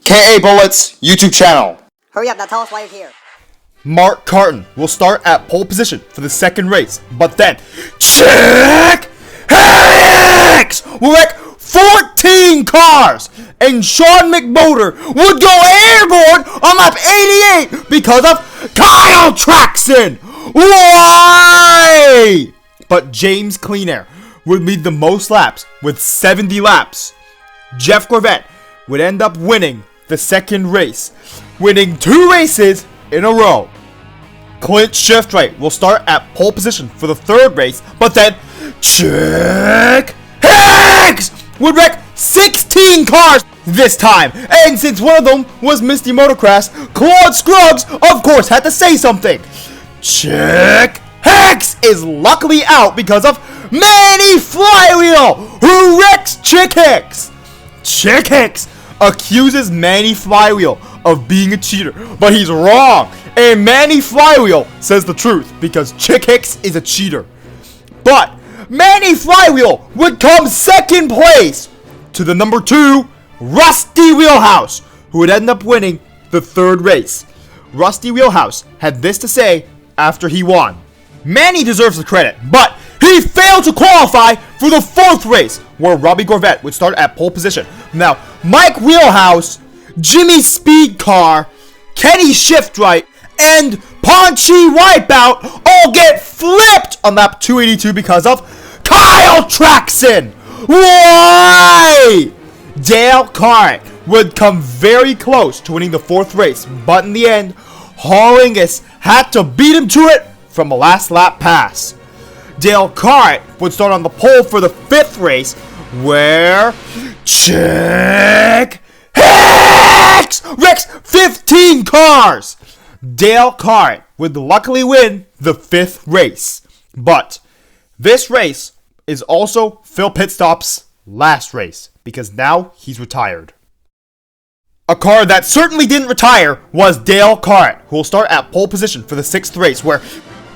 KA Bullets YouTube channel. Hurry up, now tell us why you're here. Mark Carton will start at pole position for the second race, but then Chick Hicks will wreck 14 cars, and Sean McMotor would go airborne on lap 88 because of Kyle Traxon. Why? But James Clean Air would lead the most laps with 70 laps. Jeff Gorvette would end up winning the second race, winning 2 races in a row. Clint Shiftwright will start at pole position for the third race, but then Chick Hicks would wreck 16 cars this time, and since one of them was Misty Motocross, Claude Scruggs of course had to say something. Chick Hicks is luckily out because of Manny Flywheel, who wrecks Chick Hicks. Chick Hicks accuses Manny Flywheel of being a cheater, but he's wrong, and Manny Flywheel says the truth because Chick Hicks is a cheater. But Manny Flywheel would come second place to the number 2 Rusty Wheelhouse, who would end up winning the third race. Rusty Wheelhouse had this to say after he won. Manny deserves the credit, but he failed to qualify for the fourth race, where Robbie Gorvette would start at pole position. Now, Mike Wheelhouse, Jimmy Speedcar, Kenny Shiftwright, and Paunchy Wipeout all get flipped on lap 282 because of Kyle Traxon. Why? Dale Carrett would come very close to winning the fourth race, but in the end, Hollingus had to beat him to it from a last lap pass. Dale Carrett would start on the pole for the fifth race, where Chick Hicks wrecks 15 cars. Dale Carrett would luckily win the fifth race, but this race is also Phil Pitstop's last race because now he's retired. A car that certainly didn't retire was Dale Carrett, who will start at pole position for the sixth race, where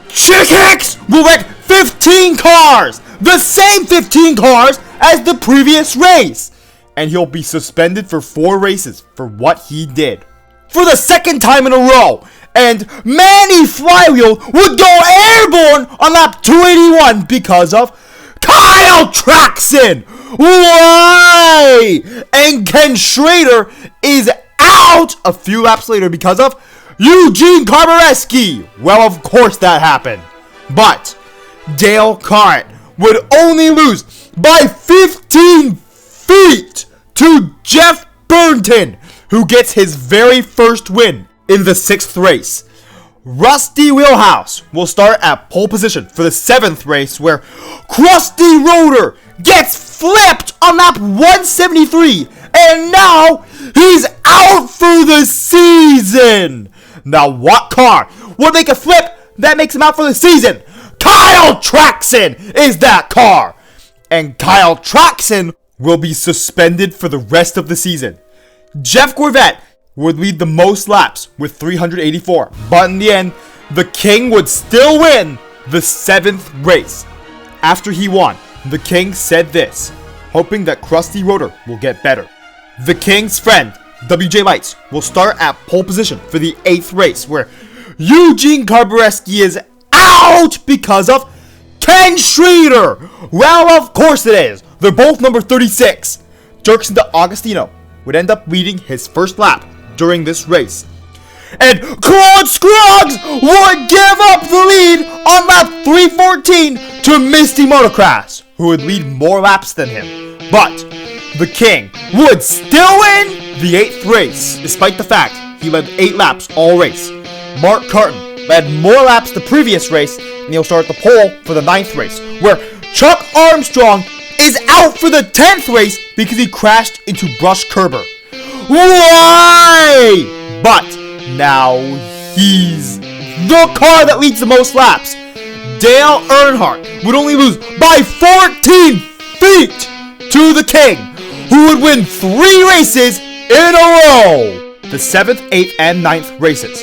Chick Hicks will wreck 15 cars, the same 15 cars as the previous race, and he'll be suspended for 4 races for what he did for the second time in a row. And Manny Flywheel would go airborne on lap 281 because of Kyle Traxon. Why? And Ken Schrader is out a few laps later because of Eugene Carbareski. Well, of course that happened. But Dale Carrett would only lose by 15 feet to Jeff Burnton, who gets his very first win in the sixth race. Rusty Wheelhouse will start at pole position for the seventh race, where Krusty Rotor gets flipped on lap 173, and now he's out for the season. Now, what car would make a flip that makes him out for the season? Kyle Traxon is that car! And Kyle Traxon will be suspended for the rest of the season. Jeff Gorvette would lead the most laps with 384, but in the end, the King would still win the seventh race. After he won, the King said this, hoping that Krusty Rotor will get better. The King's friend, WJ Lights, will start at pole position for the 8th race, where Eugene Carbareski is out because of Ken Schrader. Well, of course it is. They're both number 36. Dirksen de Agostino would end up leading his first lap during this race. And Claude Scruggs would give up the lead on lap 314 to Misty Motocross, who would lead more laps than him. But the King would still win the 8th race, despite the fact he led 8 laps all race. Mark Carton led more laps the previous race, and he'll start at the pole for the 9th race, where Chuck Armstrong is out for the 10th race because he crashed into Brush Kerber. Why? But now he's the car that leads the most laps. Dale Earnhardt would only lose by 14 feet to the King, who would win 3 races in a row. The 7th, 8th, and 9th races.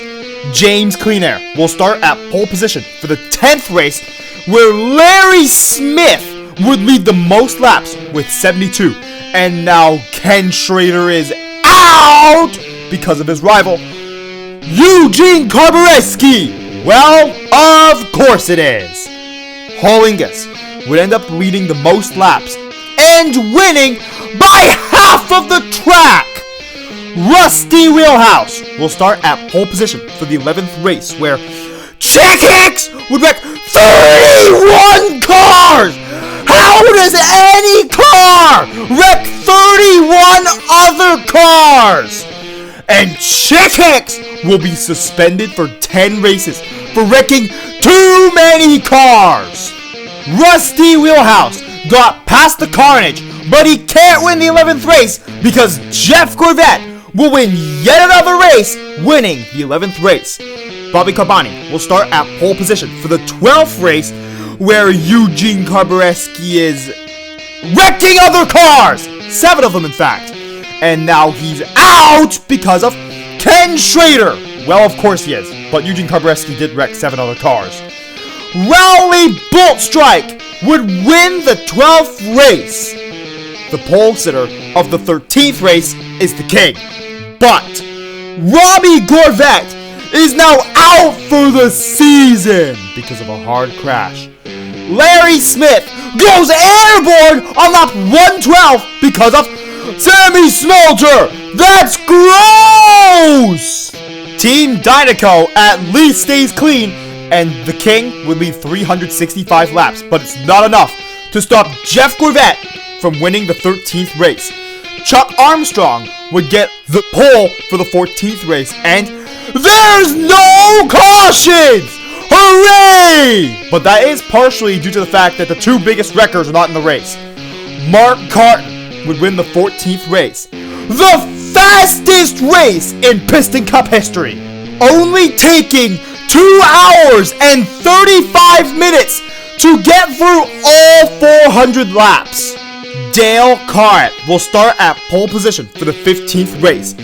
James Clean Air will start at pole position for the 10th race, where Larry Smith would lead the most laps with 72. And now Ken Schrader is out out because of his rival, Eugene Karbareski. Well, of course it is. Hollingus would end up leading the most laps and winning by half of the track. Rusty Wheelhouse will start at pole position for the 11th race, where Chickix would wreck 31 cars! How does any car wreck 31 other cars? And Chickix will be suspended for 10 races for wrecking too many cars. Rusty Wheelhouse got past the carnage, but he can't win the 11th race because Jeff Corvette will win yet another race, winning the 11th race. Bobby Carboni will start at pole position for the 12th race, where Eugene Karbareski is wrecking other cars! 7 of them, in fact. And now he's out because of Ken Schrader. Well, of course he is, but Eugene Karbareski did wreck 7 other cars. Rowley Boltstrike would win the 12th race. The pole sitter of the 13th race is the king. But Robbie Gorvet is now out for the season because of a hard crash. Larry Smith goes airborne on lap 112 because of Sammy Smelter. That's gross! Team Dynaco at least stays clean, and the king would lead 365 laps, but it's not enough to stop Jeff Corvette from winning the 13th race. Chuck Armstrong would get the pole for the 14th race, and there's no cautions! Hooray! But that is partially due to the fact that the 2 biggest wreckers are not in the race. Mark Carton would win the 14th race. The fastest race in Piston Cup history. Only taking 2 hours and 35 minutes to get through all 400 laps. Dale Carrett will start at pole position for the 15th race,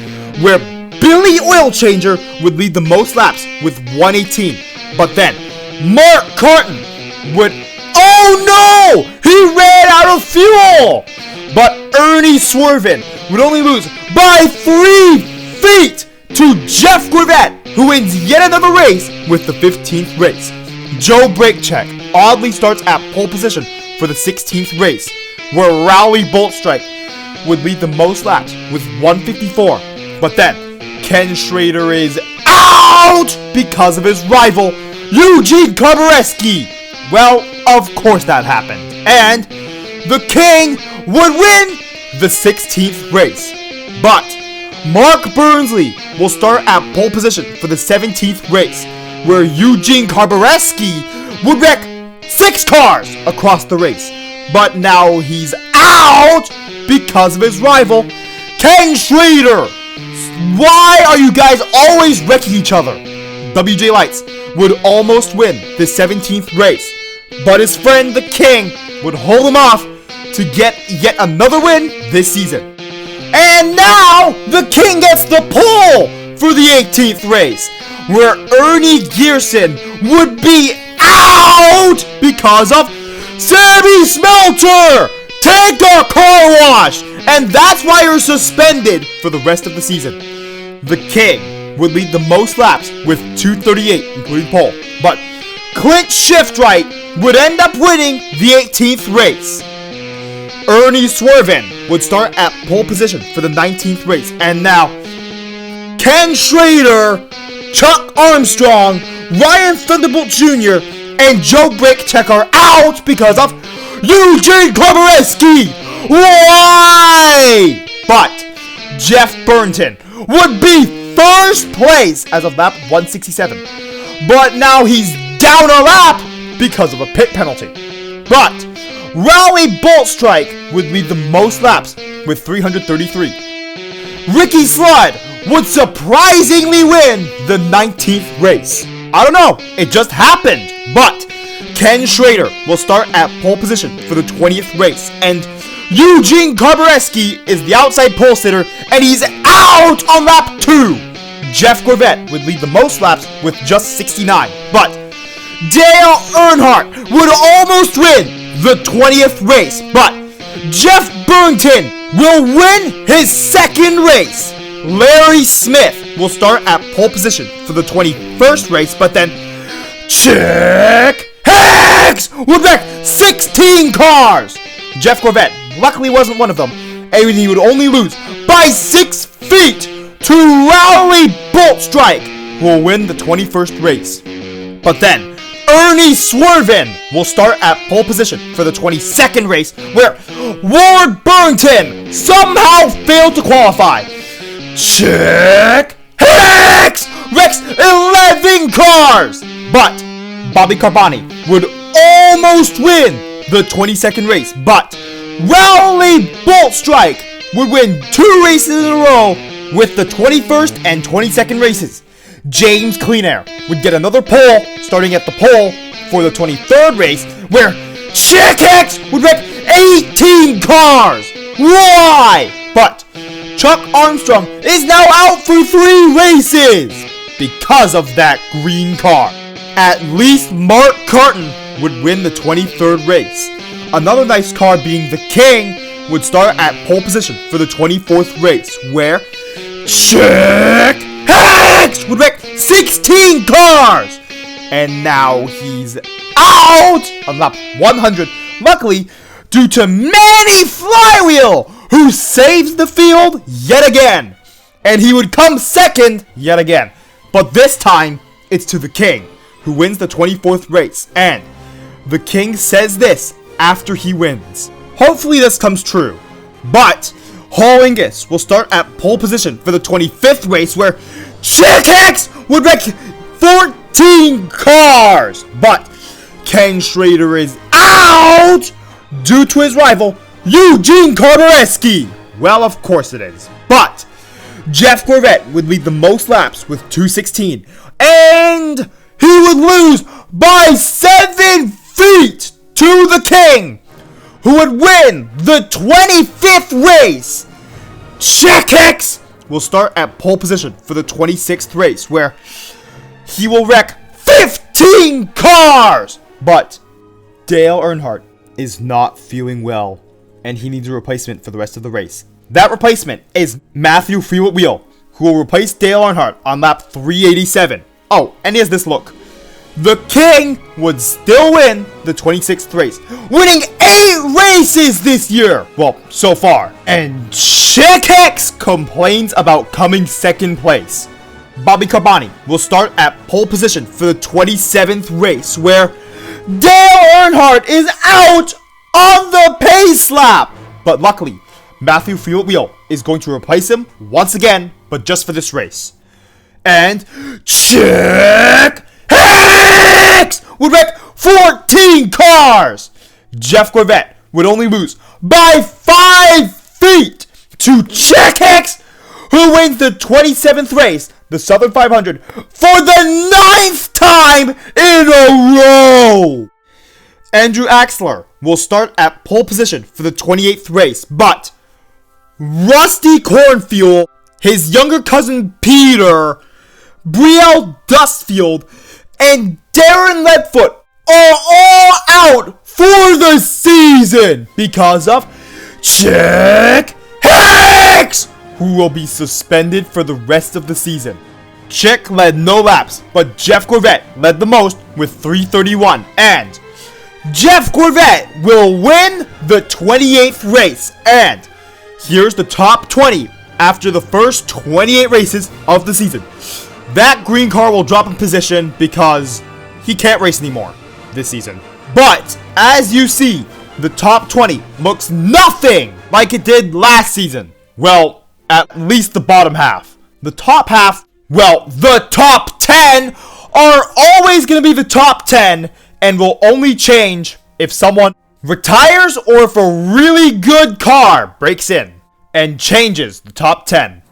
where Billy Oilchanger would lead the most laps with 118. But then, Mark Carton would... Oh no! He ran out of fuel! But Ernie Swervin would only lose by 3 feet to Jeff Corvette, who wins yet another race with the 15th race. Joe Brakecheck oddly starts at pole position for the 16th race, where Rowley Boltstrike would lead the most laps with 154. But then, Ken Schrader is out because of his rival, Eugene Karbareski. Well, of course that happened. And the king would win the 16th race. But Mark Burnsley will start at pole position for the 17th race, where Eugene Karbareski would wreck 6 cars across the race. But now he's out because of his rival, Ken Schrader. Why are you guys always wrecking each other? WJ Lights would almost win the 17th race, but his friend the King would hold him off to get yet another win this season. And now the King gets the pole for the 18th race, where Ernie Gearson would be out because of Sammy Smelter. Take a car wash, and that's why you're suspended for the rest of the season. The King would lead the most laps with 238, including pole, but Clint Shiftright would end up winning the 18th race. Ernie Swervin would start at pole position for the 19th race, and now Ken Schrader, Chuck Armstrong, Ryan Thunderbolt Jr., and Joe Brakecheck are out because of Eugene Karbareski. Why? But Jeff Burnton would be first place as of lap 167. But now he's down a lap because of a pit penalty. But Rowley Boltstrike would lead the most laps with 333. Ricky Slood would surprisingly win the 19th race. I don't know, it just happened. But Ken Schrader will start at pole position for the 20th race, and Eugene Karbareski is the outside pole sitter, and he's out on lap 2. Jeff Corvette would lead the most laps with just 69, but Dale Earnhardt would almost win the 20th race, but Jeff Burnton will win his second race. Larry Smith will start at pole position for the 21st race, but then Chick Hicks would wreck 16 cars. Jeff Corvette luckily wasn't one of them, and he would only lose by 6 feet to Rowley Boltstrike, who will win the 21st race. But then Ernie Swervin will start at pole position for the 22nd race, where Ward Burrington somehow failed to qualify. Chick Hicks wrecks 11 cars, but Bobby Carboni would almost win the 22nd race, but Rowley Boltstrike would win 2 races in a row with the 21st and 22nd races. James Cleanair would get another pole starting at the pole for the 23rd race, where Chick Hicks would wreck 18 cars. Why? But Chuck Armstrong is now out for 3 races because of that green car. At least Mark Carton would win the 23rd race. Another nice car being the King would start at pole position for the 24th race, where Chick Hicks would wreck 16 cars. And now he's out on lap 100, luckily due to Manny Flywheel, who saves the field yet again. And he would come second yet again. But this time, it's to the King, who wins the 24th race. And the King says this after he wins. Hopefully this comes true. But Hall Angus will start at pole position for the 25th race, where Chick Hicks would wreck 14 cars. But Ken Schrader is out due to his rival, Eugene Cartereski. Well, of course it is. But Jeff Corvette would lead the most laps with 2:16. And he would lose by 7 feet to the King, who would win the 25th race. Chick Hicks will start at pole position for the 26th race, where he will wreck 15 cars. But Dale Earnhardt is not feeling well, and he needs a replacement for the rest of the race. That replacement is Matthew Freewood Wheel, who will replace Dale Earnhardt on lap 387. Oh, and he has this look. The King would still win the 26th race, winning 8 races this year. Well, so far. And Chick Hicks complains about coming second place. Bobby Carboni will start at pole position for the 27th race, where Dale Earnhardt is out on the pace lap. But luckily, Matthew Freewood Wheel is going to replace him once again, but just for this race. And Chick Hicks would wreck 14 cars. Jeff Corvette would only lose by 5 feet to Chick Hicks, who wins the 27th race, the Southern 500, for the 9th time in a row. Andrew Axler will start at pole position for the 28th race, but Rusty Cornfield, his younger cousin Peter, Brielle Dustfield, and Darren Ledfoot are all out for the season because of Chick Hicks, who will be suspended for the rest of the season. Chick led no laps, but Jeff Corvette led the most with 3:31, and Jeff Corvette will win the 28th race. And here's the top 20 after the first 28 races of the season. That green car will drop in position because he can't race anymore this season. But as you see, the top 20 looks nothing like it did last season. Well, at least the bottom half. The top half, well, the top 10 are always going to be the top 10 and will only change if someone retires or if a really good car breaks in and changes the top 10.